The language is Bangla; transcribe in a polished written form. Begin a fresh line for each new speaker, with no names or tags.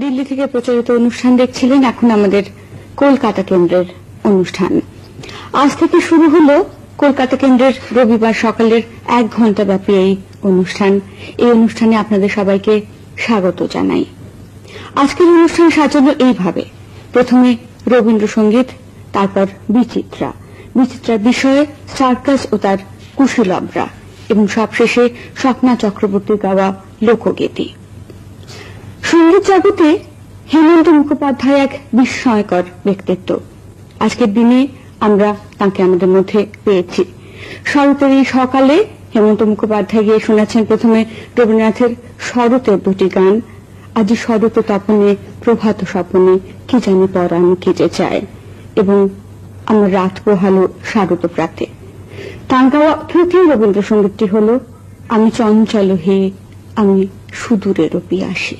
দিল্লি থেকে প্রচারিত অনুষ্ঠান দেখছিলেন। এখন আমাদের কলকাতা কেন্দ্রের অনুষ্ঠান। আজ থেকে শুরু হলো কলকাতা কেন্দ্রের রবিবার সকালের 1 ঘণ্টা ব্যাপী এই অনুষ্ঠান। এই অনুষ্ঠানে আপনাদের সবাইকে স্বাগত জানাই। আজকের অনুষ্ঠান সাজানো এইভাবে: প্রথমে রবীন্দ্রসঙ্গীত, তারপর বিচিত্রার বিষয়ে সার্কাস ও তার কুশীলবরা, এবং সবশেষে স্বপ্না চক্রবর্তীর গাওয়া লোকগীতি। সঙ্গীত জগতে হেমন্ত মুখোপাধ্যায় এক বিস্ময়কর ব্যক্তিত্ব। আজকের দিনে আমরা তাকে আমাদের মধ্যে পেয়েছি। শরতের এই সকালে হেমন্ত মুখোপাধ্যায় গিয়ে শোনাচ্ছেন প্রথমে রবীন্দ্রনাথের শরতের দুটি গান, আজি শরৎ তপনে প্রভাত স্বপনে কি জানি পরাণ কি যে চায়, এবং আমার রাত পোহালো শারদ প্রাতে। তাঁর গাওয়া তৃতীয় রবীন্দ্রসঙ্গীতটি হল আমি চঞ্চল হে আমি সুদূরের পিয়াসী।